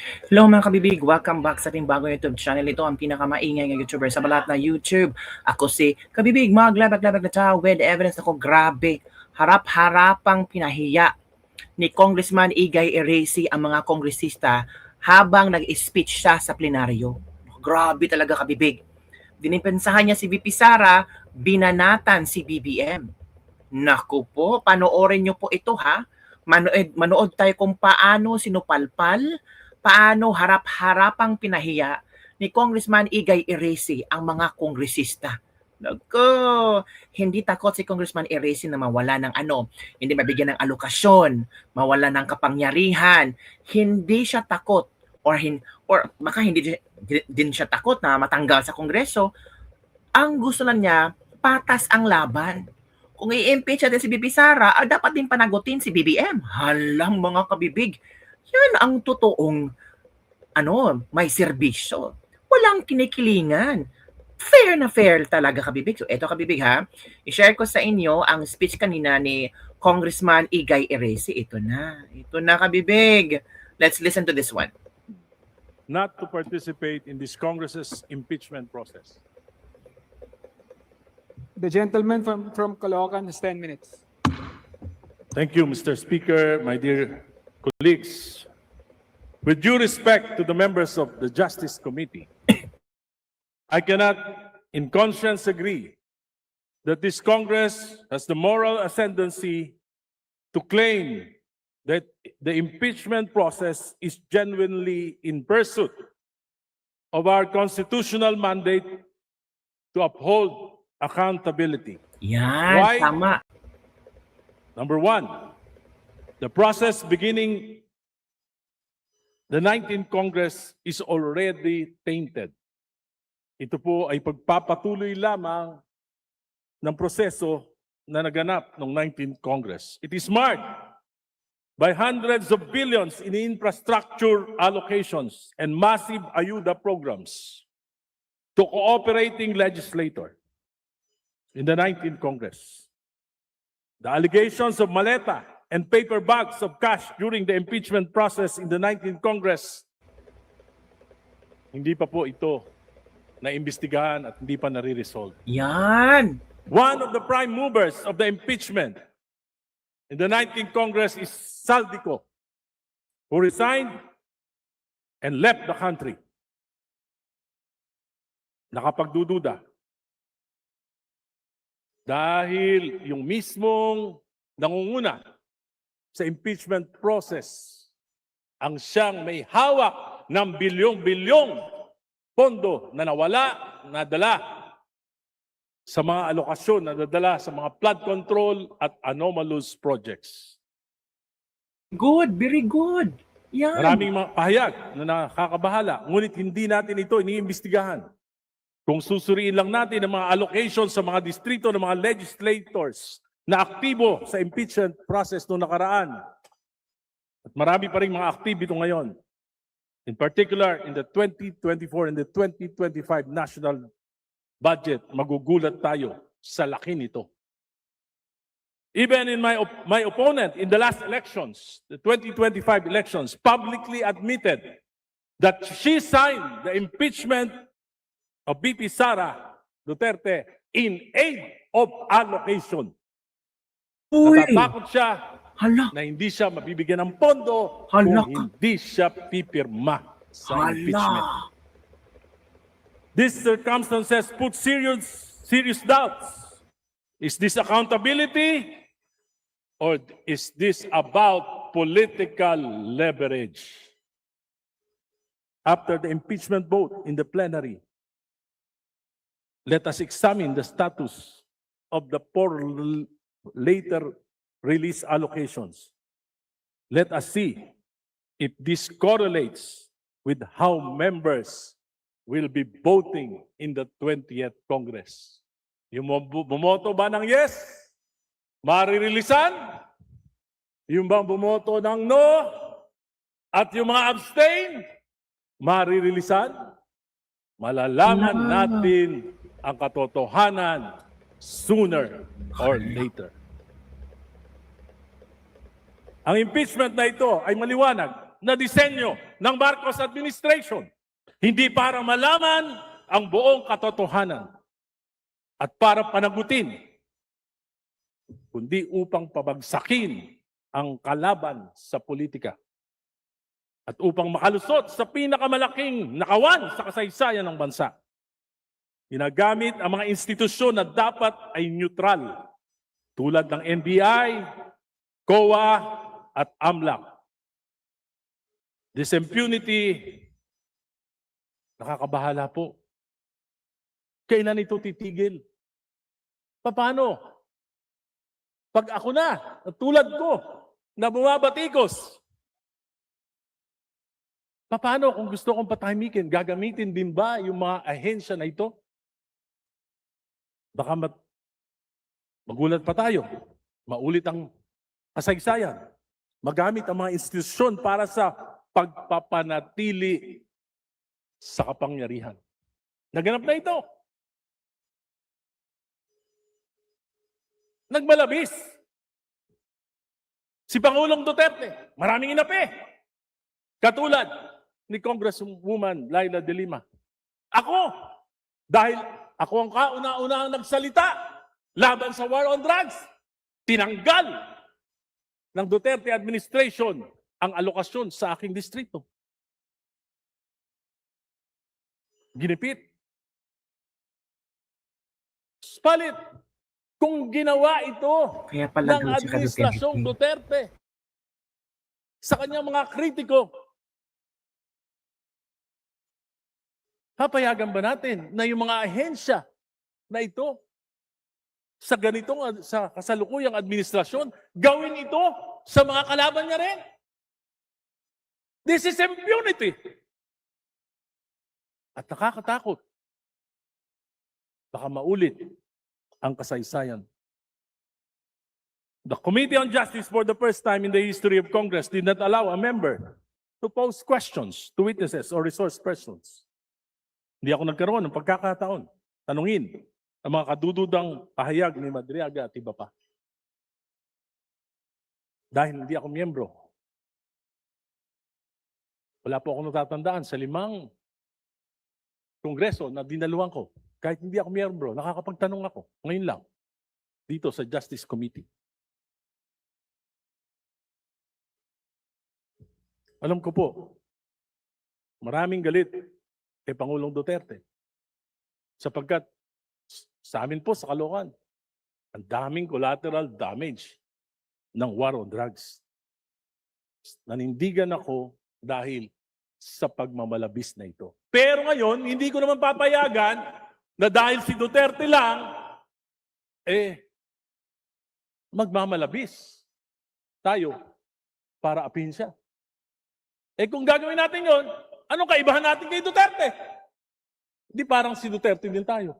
Hello mga kabibig, welcome back sa ating bagong YouTube channel. Ito ang pinakamaingay ng YouTuber sa balat na YouTube. Ako si Kabibig, maglabag-labag na tao with evidence ako. Grabe, harap-harapang pinahiya ni Congressman Igay Eresi ang mga kongresista habang nag-speech siya sa plenaryo. Grabe talaga kabibig. Dinipensahan niya si VP Sara, binanatan si BBM. Naku po, panoorin niyo po ito ha. Manood tayo kung paano sinupalpal, paano harap-harapang pinahiya ni Congressman Igay Eresi ang mga kongresista. Naku, hindi takot si Congressman Eresi na mawala ng hindi mabigyan ng alokasyon, mawala ng kapangyarihan. Hindi siya takot or baka hindi din siya takot na matanggal sa Kongreso. Ang gusto lang niya, patas ang laban. Kung i-impeach natin si Bibi Sara, dapat din panagutin si BBM. Halang mga kabibig, yan ang totoong may serbisyo. Walang kinikilingan. Fair na fair talaga kabibig. So eto kabibig ha, i-share ko sa inyo ang speech kanina ni Congressman Igay Eresi. Ito na kabibig. Let's listen to this one. Not to participate in this Congress's impeachment process. The gentleman from Caloocan has 10 minutes. Thank you, Mr. Speaker, my dear colleagues. With due respect to the members of the Justice Committee, I cannot in conscience agree that this Congress has the moral ascendancy to claim that the impeachment process is genuinely in pursuit of our constitutional mandate to uphold accountability. Yan, Why? tama. Number one, the process beginning the 19th Congress is already tainted. Ito po ay pagpapatuloy lamang ng proseso na naganap ng 19th Congress. It is marked by hundreds of billions in infrastructure allocations and massive ayuda programs to cooperating legislators in the 19th Congress. The allegations of maleta and paper bags of cash during the impeachment process in the 19th Congress, hindi pa po ito naimbestigahan at hindi pa nare-resolve. Yan. One of the prime movers of the impeachment in the 19th Congress is Saldico, who resigned and left the country. Nakapagdududa. Dahil yung mismong nangunguna sa impeachment process ang siyang may hawak ng bilyong-bilyong pondo na nawala, nadala sa mga alokasyon, nadala sa mga flood control at anomalous projects. Good, very good. Yan. Maraming mga pahayag na nakakabahala, ngunit hindi natin ito iniimbestigahan. Kung susuriin lang natin ang mga allocations sa mga distrito ng mga legislators na aktibo sa impeachment process noong nakaraan. At marami pa rin mga aktibo ngayon. In particular, in the 2024 and the 2025 national budget, magugulat tayo sa laki nito. Even in my opponent in the last elections, the 2025 elections, publicly admitted that she signed the impeachment of VP Sara Duterte in aid of allocation. Uy. Natatakot siya Hala. na hindi siya mabibigyan ng pondo Hala. kung hindi siya pipirma sa impeachment. Hala. These circumstances put serious doubts. Is this accountability or is this about political leverage? After the impeachment vote in the plenary, let us examine the status of the four later release allocations. Let us see if this correlates with how members will be voting in the 20th Congress. Yung bumoto ba ng yes, maririlisan? Yung bang bumoto ng no, at yung mga abstain, maririlisan? Malalaman natin ang katotohanan sooner or later. Ang impeachment na ito ay maliwanag. na disenyo ng Marcos administration. Hindi para malaman ang buong katotohanan at para panagutin, kundi upang pabagsakin ang kalaban sa politika at upang makalusot sa pinakamalaking nakawan sa kasaysayan ng bansa. Ginagamit ang mga institusyon na dapat ay neutral tulad ng NBI, COA at AMLAC. This impunity, nakakabahala po. Kailan ito titigil? Paano? Pag ako na, tulad ko, na bumabatikos, paano kung gusto kong patahimikin? Gagamitin din ba yung mga ahensya na ito? Baka magulat pa tayo. Maulit ang kasaysayan. Magamit ang mga institusyon para sa pagpapanatili sa kapangyarihan. Naganap na ito. Nagmalabis. Si Pangulong Duterte, maraming inapi. Katulad ni Congresswoman Laila de Lima. Ako, dahil ako ang kauna-unahang nagsalita laban sa war on drugs, tinanggal ng Duterte administration ang alokasyon sa aking distrito. Ginipit. Spalit, kung ginawa ito Kaya pala ng daw si administrasyong Duterte sa kanyang mga kritiko, papayagan ba natin na yung mga ahensya na ito sa ganitong sa kasalukuyang administrasyon, gawin ito sa mga kalaban niya rin? This is impunity. At nakakatakot. Baka maulit ang kasaysayan. The Committee on Justice for the first time in the history of Congress did not allow a member to pose questions to witnesses or resource persons. Hindi ako nagkaroon ng pagkakataon. Tanungin ang mga kadududang pahayag ni Madriaga at iba pa. Dahil hindi ako miyembro. Wala po akong natatandaan sa 5 kongreso na dinaluhan ko. Kahit hindi ako miyembro, nakakapagtanong ako. Ngayon lang, dito sa Justice Committee. Alam ko po, maraming galit kay Pangulong Duterte. Sapagkat sa amin po sa Caloocan, ang daming collateral damage ng war on drugs. Nanindigan ako dahil sa pagmamalabis na ito. Pero ngayon, hindi ko naman papayagan na dahil si Duterte lang, magmamalabis tayo para apihin siya. Kung gagawin natin yon, anong kaibahan natin kay Duterte? Hindi parang si Duterte din tayo.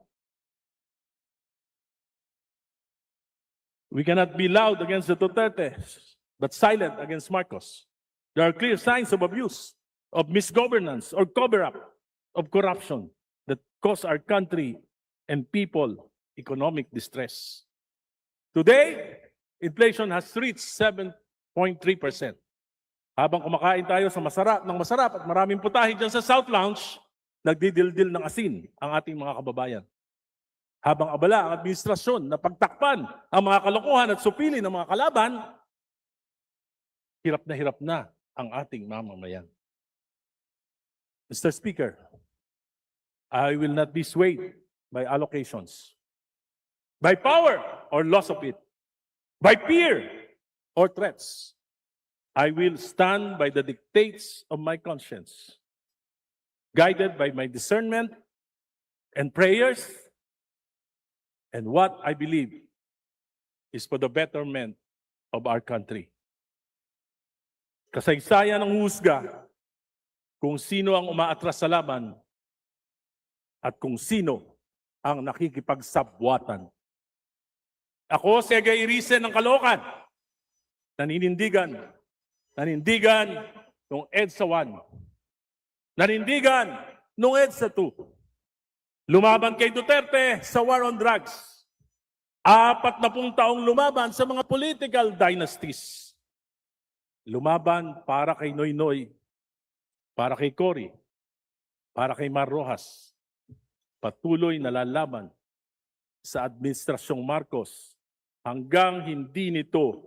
We cannot be loud against the Duterte, but silent against Marcos. There are clear signs of abuse, of misgovernance, or cover-up of corruption that cause our country and people economic distress. Today, inflation has reached 7.3%. Habang kumakain tayo sa masarap at maraming putahe dyan sa South Lounge, nagdidildil ng asin ang ating mga kababayan. Habang abala ang administrasyon na pagtakpan ang mga kalokohan at supili ng mga kalaban, hirap na ang ating mamamayan. Mr. Speaker, I will not be swayed by allocations, by power or loss of it, by fear or threats. I will stand by the dictates of my conscience, guided by my discernment and prayers, and what I believe is for the betterment of our country. Kasaysayan ng husga kung sino ang umaatras sa laban at kung sino ang nakikipagsabwatan. Ako, Sega Irisen ng Caloocan, naninindigan nung EDSA 1, nanindigan nung EDSA 2, lumaban kay Duterte sa war on drugs, 40 taong lumaban sa mga political dynasties. lumaban para kay Noynoy, para kay Cory, para kay Mar Rojas, patuloy na lalaban sa Administrasyong Marcos hanggang hindi nito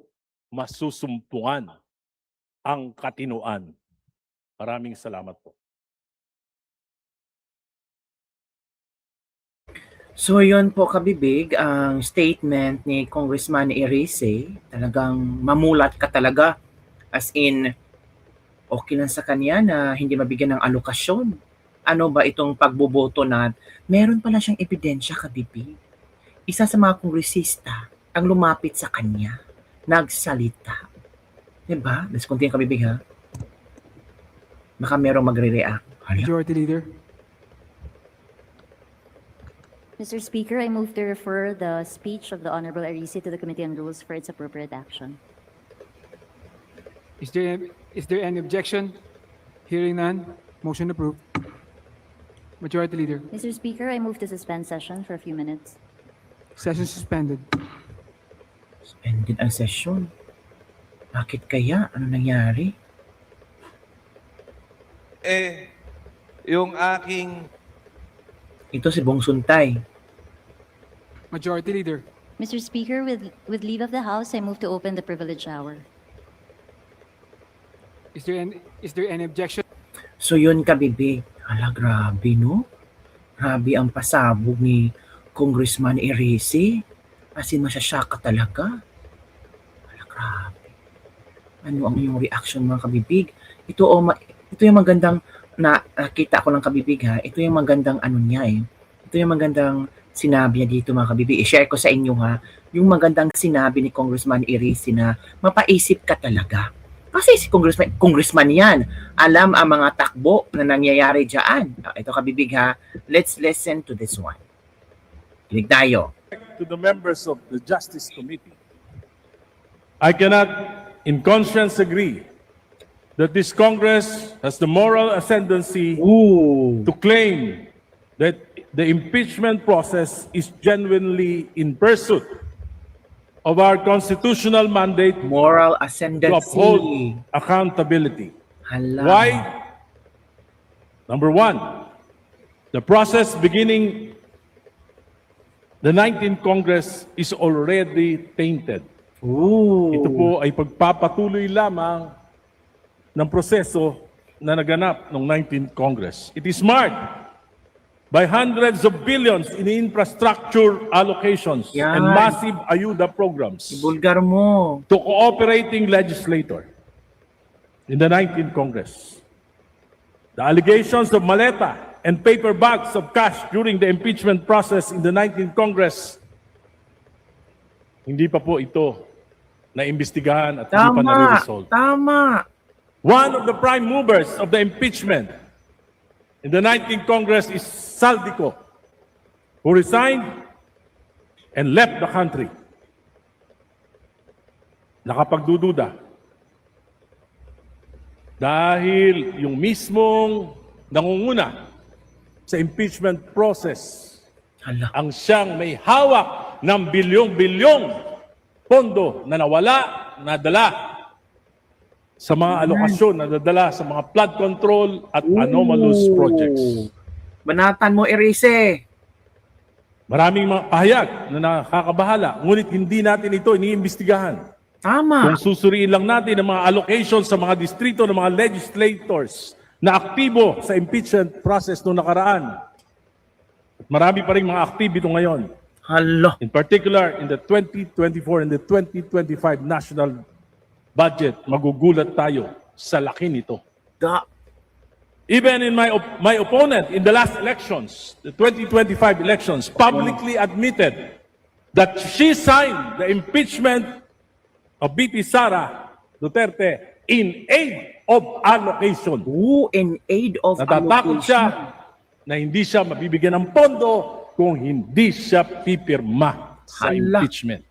masusumpungan ang katinuan. Maraming salamat po. So yun po kabibig, ang statement ni Congressman Erice, talagang mamulat ka talaga. As in, okay lang sa kanya na hindi mabigyan ng alokasyon. Ano ba itong pagboboto na meron pala siyang ebidensya kabibig. Isa sa mga kongresista ang lumapit sa kanya, nagsalita. Diba? Let's continue kabibig ha. Baka merong magre-react. Hala? Majority Leader. Mr. Speaker, I move to refer the speech of the Honorable Erice to the Committee on Rules for its appropriate action. Is there any objection? Hearing none, motion approved. Majority Leader. Mr. Speaker, I move to suspend session for a few minutes. Session suspended. Suspended ang session. Bakit kaya? Ano nangyari? Yung aking Ito si Bong Suntay. Majority Leader. Mr. Speaker, with leave of the House, I move to open the privilege hour. Is there any objection? So yun kabibig. Hala, grabe no? Grabe ang pasabog ni Congressman Erice. As in, masyasaka talaga. Hala, grabe. Ano ang iyong reaction mga kabibig? Ito yung magandang nakita ko lang kabibig ha. Ito yung magandang ano niya eh. Ito yung magandang sinabi niya dito mga kabibig. I-share ko sa inyo ha. Yung magandang sinabi ni Congressman Erice na mapaisip ka talaga. Kasi si congressman yan. Alam ang mga takbo na nangyayari dyan. Ito kabibig ha. Let's listen to this one. Kinig tayo. To the members of the Justice Committee, I cannot in conscience agree that this Congress has the moral ascendancy Ooh. to claim that the impeachment process is genuinely in pursuit of our constitutional mandate Moral to ascendancy. uphold accountability. Hala. Why? Number one, the process beginning the 19th Congress is already tainted. Ooh. Ito po ay pagpapatuloy lamang ng proseso na naganap ng 19th Congress. It is marked by hundreds of billions in infrastructure allocations Yan. and massive ayuda programs Ibulgar mo. to cooperating legislator in the 19th Congress. The allegations of maleta and paper bags of cash during the impeachment process in the 19th Congress, hindi pa po ito naimbestigahan at hindi pa Tama. nare-resolve. Tama. One of the prime movers of the impeachment in the 19th Congress is Saldico, who resigned and left the country. Nakapagdududa. Dahil yung mismong nangunguna sa impeachment process Hala. ang siyang may hawak ng bilyong-bilyong pondo na nawala, nadala sa mga alokasyon, nadadala sa mga flood control at anomalous Ooh. projects. Banatan mo, Erice. Maraming mga pahayag na nakakabahala, ngunit hindi natin ito iniimbestigahan. Tama. Kung susuriin lang natin ang mga allocations sa mga distrito ng mga legislators na aktibo sa impeachment process noong nakaraan. At marami pa rin mga aktibo ngayon. Hala. In particular, in the 2024 and the 2025 national budget, magugulat tayo sa laki nito. Da. Even in my opponent in the last elections, the 2025 elections, publicly admitted that she signed the impeachment of BP Sara Duterte in aid of allocation. Ooh, in aid of Natatakot allocation. siya na hindi siya mabibigyan ng pondo kung hindi siya pipirma sa Hala. impeachment.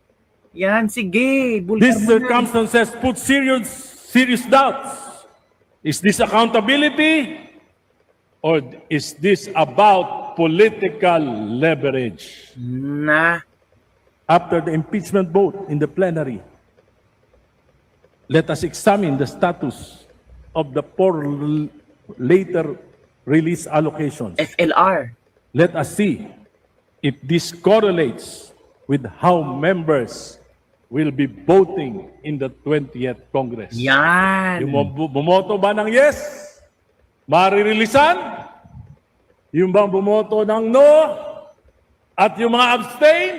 Yan, sige. Bulgar These mo na. circumstances put serious doubts. Is this accountability or is this about political leverage? Na. After the impeachment vote in the plenary, let us examine the status of the four later release allocations. FLR. Let us see if this correlates with how members will be voting in the 20th Congress. Yan. Yung bumoto ba ng yes, maririlisan? Yung bang bumoto ng no, at yung mga abstain,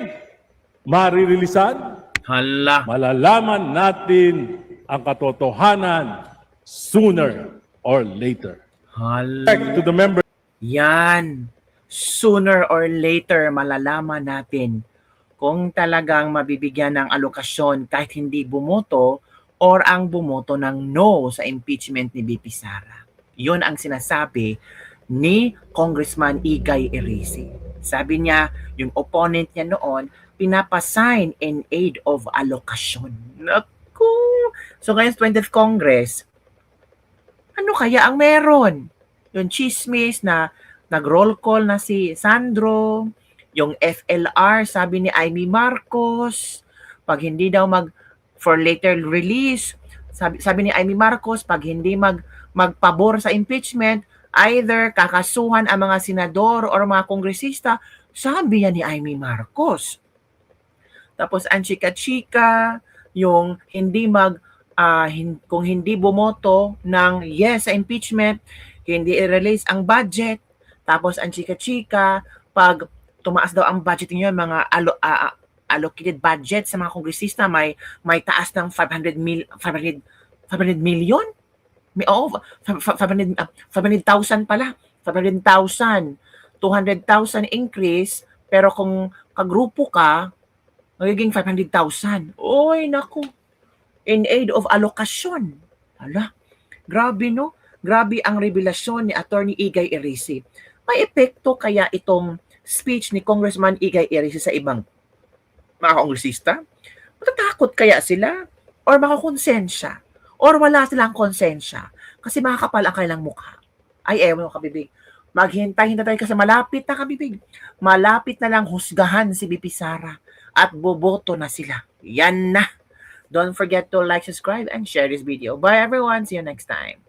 maririlisan? Hala. Malalaman natin ang katotohanan sooner or later. Hala. Back to the members. Yan. Sooner or later, malalaman natin kung talagang mabibigyan ng alokasyon kahit hindi bumoto or ang bumoto ng no sa impeachment ni BP Sara. Yun ang sinasabi ni Congressman Igay Erice. Sabi niya, yung opponent niya noon, pinapasign in aid of allocation. Naku! So ngayon 20th Congress, ano kaya ang meron? Yung chismis na nag-roll call na si Sandro, yung FLR, sabi ni Amy Marcos, pag hindi daw for later release, sabi ni Amy Marcos, pag hindi magpabor sa impeachment, either kakasuhan ang mga senador or mga kongresista, sabi yan ni Amy Marcos. Tapos ang chika-chika, yung kung hindi bumoto ng yes sa impeachment, hindi i-release ang budget. Tapos ang chika-chika, pag tumaas daw ang budget niyo, mga allocated budget sa mga kongresista, may taas ng 500 million? May 500,000 pala. 500,000. 200,000 increase, pero kung kagrupo ka, magiging 500,000. Oy, naku. In aid of allocation. Hala. Grabe, no? Grabe ang revelasyon ni Attorney Igay Erice. May epekto kaya itong speech ni Congressman Igay Erice sa ibang mga kongresista? Matatakot kaya sila? Or makakonsensya? Or wala silang konsensya? Kasi makakapal ang kanilang mukha. Ay, ewan mo, kabibig. Maghintay-hintay tayo kasi malapit na, kabibig. Malapit na lang husgahan si BP Sara at boboto na sila. Yan na. Don't forget to like, subscribe, and share this video. Bye everyone. See you next time.